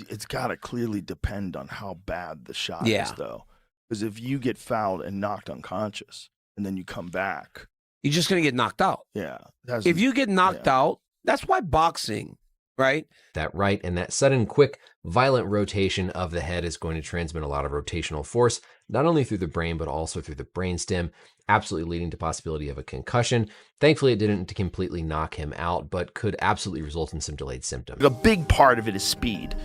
It's got to clearly depend on how bad the shot Yeah. is, though. Because if you get fouled and knocked unconscious and then you come back, You're just going to get knocked out. yeah. If you get knocked out, that's why boxing, right? That right, and that sudden, quick, violent rotation of the head is going to transmit a lot of rotational force, not only through the brain, but also through the brainstem, absolutely leading to possibility of a concussion. Thankfully, it didn't completely knock him out, but could absolutely result in some delayed symptoms. A big part of it is speed.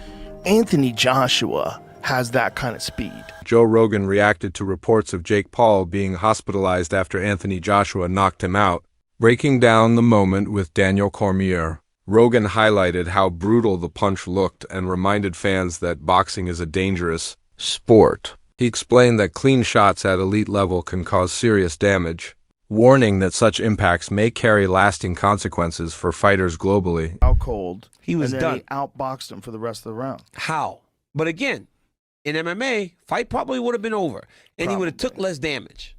Anthony Joshua has that kind of speed. Joe Rogan reacted to reports of Jake Paul being hospitalized after Anthony Joshua knocked him out. Breaking down the moment with Daniel Cormier, Rogan highlighted how brutal the punch looked and reminded fans that boxing is a dangerous sport. He explained that clean shots at elite level can cause serious damage, warning that such impacts may carry lasting consequences for fighters globally. Out cold. He was and then done. He outboxed him for the rest of the round. How? But again, in MMA, fight probably would have been over, and he would have took less damage.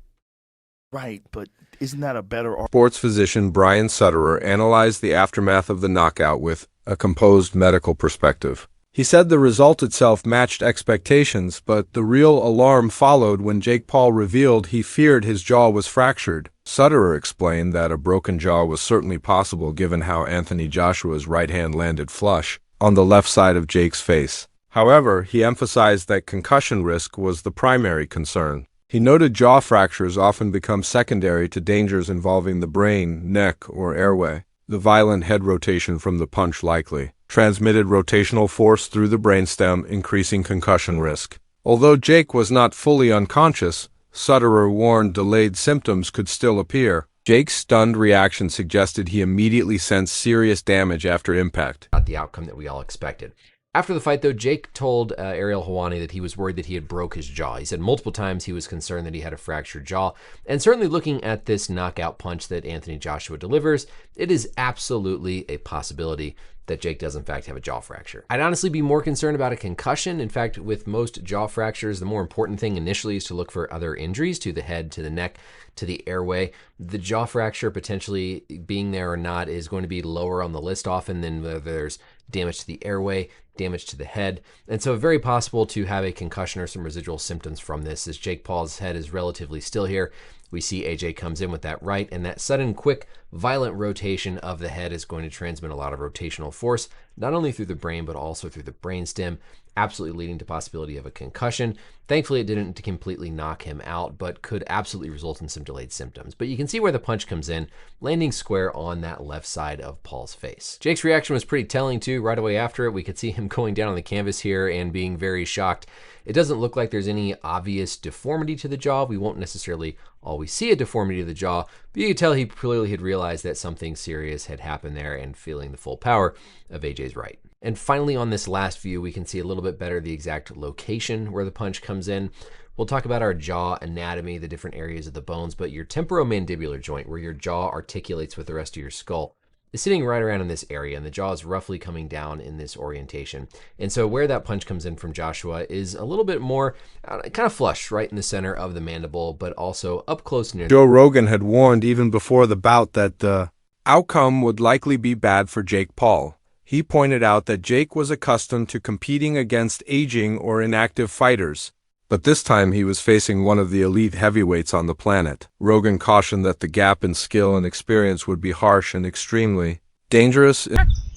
Right, but isn't that a better... Sports physician Brian Sutterer analyzed the aftermath of the knockout with a composed medical perspective. He said the result itself matched expectations, but the real alarm followed when Jake Paul revealed he feared his jaw was fractured. Sutterer explained that a broken jaw was certainly possible given how Anthony Joshua's right hand landed flush on the left side of Jake's face. However, he emphasized that concussion risk was the primary concern. He noted jaw fractures often become secondary to dangers involving the brain, neck, or airway. The violent head rotation from the punch likely transmitted rotational force through the brainstem, increasing concussion risk. Although Jake was not fully unconscious, Sutterer warned delayed symptoms could still appear. Jake's stunned reaction suggested he immediately sensed serious damage after impact. Not the outcome that we all expected. After the fight, though, Jake told Ariel Helwani that he was worried that he had broke his jaw. He said multiple times he was concerned that he had a fractured jaw. And certainly looking at this knockout punch that Anthony Joshua delivers, it is absolutely a possibility that Jake does in fact have a jaw fracture. I'd honestly be more concerned about a concussion. In fact, with most jaw fractures, the more important thing initially is to look for other injuries to the head, to the neck, to the airway. The jaw fracture potentially being there or not is going to be lower on the list often than whether there's damage to the airway, damage to the head. And so very possible to have a concussion or some residual symptoms from this, as Jake Paul's head is relatively still here. We see AJ comes in with that right, and that sudden, quick, violent rotation of the head is going to transmit a lot of rotational force, not only through the brain, but also through the brainstem, absolutely leading to possibility of a concussion. Thankfully, it didn't completely knock him out, but could absolutely result in some delayed symptoms. But you can see where the punch comes in, landing square on that left side of Paul's face. Jake's reaction was pretty telling too. Right away after it, we could see him going down on the canvas here and being very shocked. It doesn't look like there's any obvious deformity to the jaw. We won't necessarily always see a deformity to the jaw, but you could tell he clearly had realized that something serious had happened there and feeling the full power of AJ's right. And finally, on this last view, we can see a little bit better the exact location where the punch comes in. We'll talk about our jaw anatomy, the different areas of the bones, but your temporomandibular joint, where your jaw articulates with the rest of your skull, is sitting right around in this area, and the jaw is roughly coming down in this orientation. And so where that punch comes in from Joshua is a little bit more kind of flush right in the center of the mandible, but also up close near. Joe Rogan had warned even before the bout that the outcome would likely be bad for Jake Paul. He pointed out that Jake was accustomed to competing against aging or inactive fighters, but this time he was facing one of the elite heavyweights on the planet. Rogan cautioned that the gap in skill and experience would be harsh and extremely dangerous.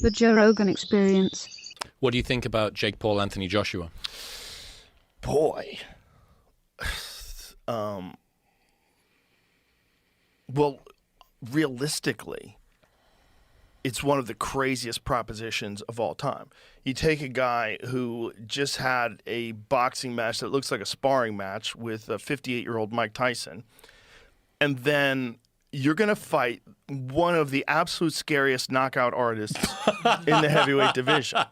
The Joe Rogan Experience. What do you think about Jake Paul, Anthony Joshua? Boy. Well, realistically, it's one of the craziest propositions of all time. You take a guy who just had a boxing match that looks like a sparring match with a 58-year-old Mike Tyson, and then you're going to fight one of the absolute scariest knockout artists in the heavyweight division.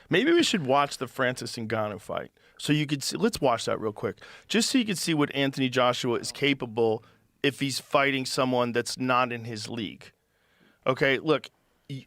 Maybe we should watch the Francis Ngannou fight so you could see. Let's watch that real quick, just so you can see what Anthony Joshua is capable if he's fighting someone that's not in his league. Okay, look,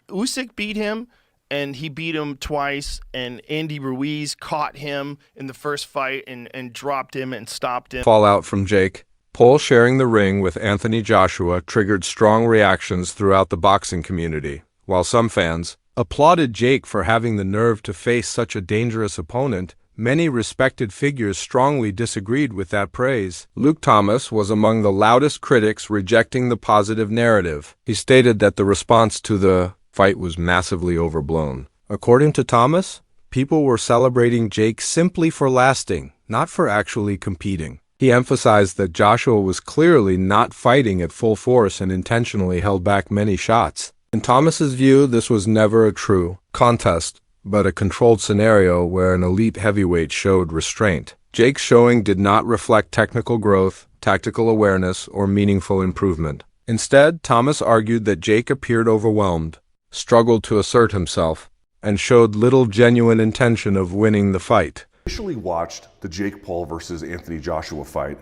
Usyk beat him, and he beat him twice, and Andy Ruiz caught him in the first fight and dropped him and stopped him. Fallout from Jake Paul sharing the ring with Anthony Joshua triggered strong reactions throughout the boxing community. While some fans, applauded Jake for having the nerve to face such a dangerous opponent. Many respected figures strongly disagreed with that praise. Luke Thomas was among the loudest critics, rejecting the positive narrative. He stated that the response to the fight was massively overblown. According to Thomas, people were celebrating Jake simply for lasting, not for actually competing. He emphasized that Joshua was clearly not fighting at full force and intentionally held back many shots. In Thomas's view, this was never a true contest, but a controlled scenario where an elite heavyweight showed restraint. Jake's showing did not reflect technical growth, tactical awareness, or meaningful improvement. Instead, Thomas argued that Jake appeared overwhelmed, struggled to assert himself, and showed little genuine intention of winning the fight. Initially watched the Jake Paul versus Anthony Joshua fight.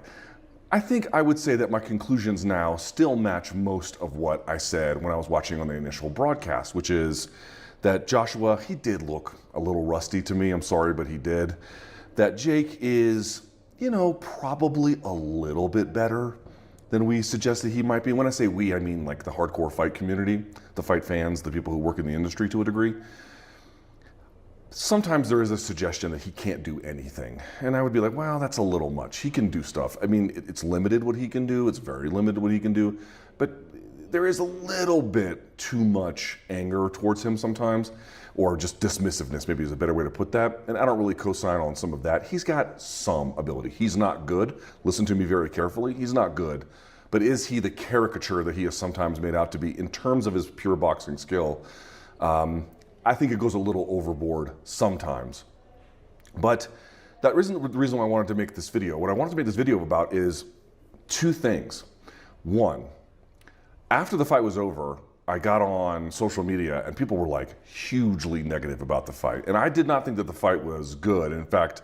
I think I would say that my conclusions now still match most of what I said when I was watching on the initial broadcast, which is that Joshua, he did look a little rusty to me. I'm sorry, but he did. That Jake is, probably a little bit better than we suggested he might be. When I say we, I mean like the hardcore fight community, the fight fans, the people who work in the industry to a degree. Sometimes there is a suggestion that he can't do anything. And I would be like, well, that's a little much. He can do stuff. I mean, it's limited what he can do. It's very limited what he can do. But there is a little bit too much anger towards him sometimes, or just dismissiveness, maybe is a better way to put that. And I don't really co-sign on some of that. He's got some ability. He's not good. Listen to me very carefully. He's not good. But is he the caricature that he is sometimes made out to be in terms of his pure boxing skill? I think it goes a little overboard sometimes. But that isn't the reason why I wanted to make this video. What I wanted to make this video about is two things. One, after the fight was over, I got on social media and people were like hugely negative about the fight. And I did not think that the fight was good. In fact,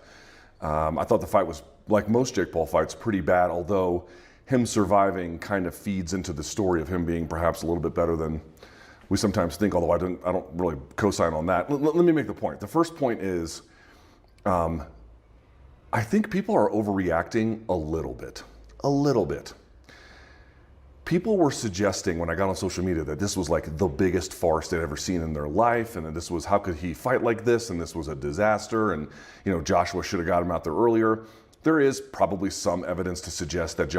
I thought the fight was, like most Jake Paul fights, pretty bad, although him surviving kind of feeds into the story of him being perhaps a little bit better than we sometimes think, although I don't really co-sign on that. Let me make the point. The first point is, I think people are overreacting a little bit. A little bit. People were suggesting when I got on social media that this was like the biggest farce they'd ever seen in their life, and that this was, how could he fight like this, and this was a disaster, and Joshua should have got him out there earlier. There is probably some evidence to suggest that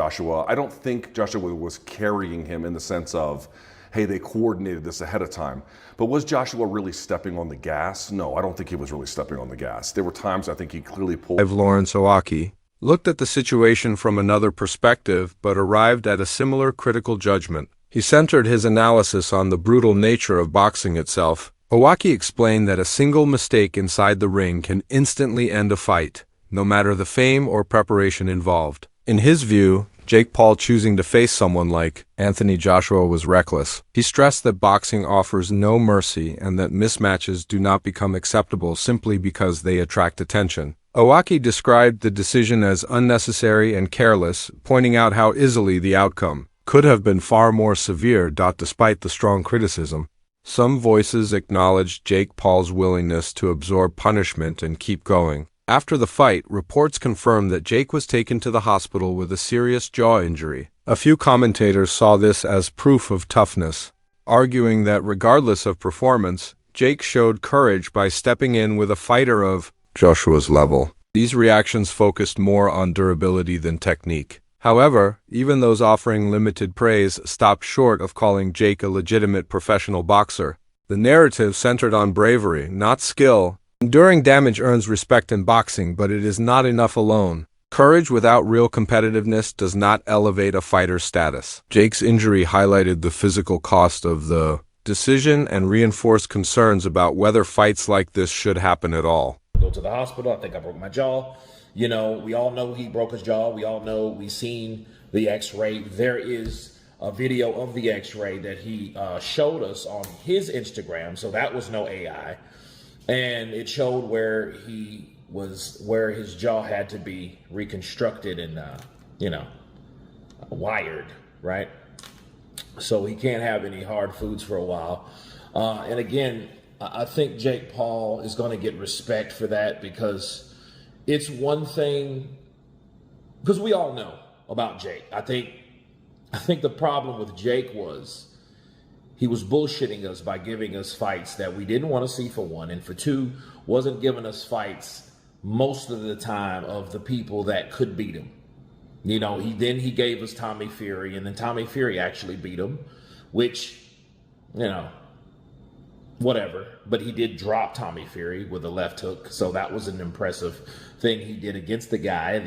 I don't think Joshua was carrying him in the sense of, hey, they coordinated this ahead of time. But was Joshua really stepping on the gas? No, I don't think he was really stepping on the gas. There were times I think he clearly pulled. Lawrence Owaki looked at the situation from another perspective, but arrived at a similar critical judgment. He centered his analysis on the brutal nature of boxing itself. Owaki explained that a single mistake inside the ring can instantly end a fight, no matter the fame or preparation involved. In his view, Jake Paul choosing to face someone like Anthony Joshua was reckless. He stressed that boxing offers no mercy and that mismatches do not become acceptable simply because they attract attention. Owaki described the decision as unnecessary and careless, pointing out how easily the outcome could have been far more severe. Despite the strong criticism, some voices acknowledged Jake Paul's willingness to absorb punishment and keep going. After the fight, reports confirmed that Jake was taken to the hospital with a serious jaw injury. A few commentators saw this as proof of toughness, arguing that regardless of performance, Jake showed courage by stepping in with a fighter of Joshua's level. These reactions focused more on durability than technique. However, even those offering limited praise stopped short of calling Jake a legitimate professional boxer. The narrative centered on bravery, not skill. Enduring damage earns respect in boxing, but it is not enough alone. Courage without real competitiveness does not elevate a fighter's status. Jake's injury highlighted the physical cost of the decision and reinforced concerns about whether fights like this should happen at all. Go to the hospital. I think I broke my jaw. We all know he broke his jaw. We all know we've seen the x-ray. There is a video of the x-ray that he showed us on his Instagram, so that was no AI. And it showed where his jaw had to be reconstructed and, wired, right? So he can't have any hard foods for a while. And again, I think Jake Paul is going to get respect for that, because it's one thing, because we all know about Jake. I think the problem with Jake was he was bullshitting us by giving us fights that we didn't want to see, for one, and for two, wasn't giving us fights most of the time of the people that could beat him. You know, he gave us Tommy Fury, and then Tommy Fury actually beat him, which, you know, whatever. But he did drop Tommy Fury with a left hook, so that was an impressive thing he did against the guy.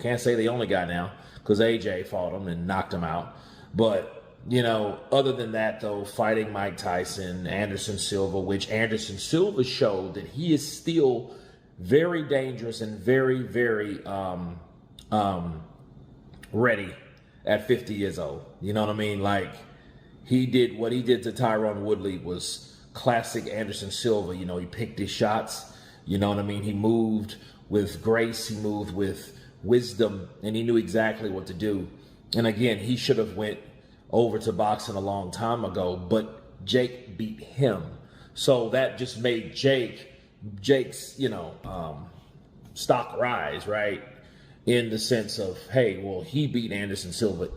Can't say the only guy now, because AJ fought him and knocked him out. But, you know, other than that, though, fighting Mike Tyson, Anderson Silva, which Anderson Silva showed that he is still very dangerous and very, very ready at 50 years old. You know what I mean? Like, what he did to Tyron Woodley was classic Anderson Silva. You know, he picked his shots. You know what I mean? He moved with grace. He moved with wisdom, and he knew exactly what to do. And again, he should have went over to boxing a long time ago, but Jake beat him. So that just made Jake's, you know, stock rise, right? In the sense of, hey, well, he beat Anderson Silva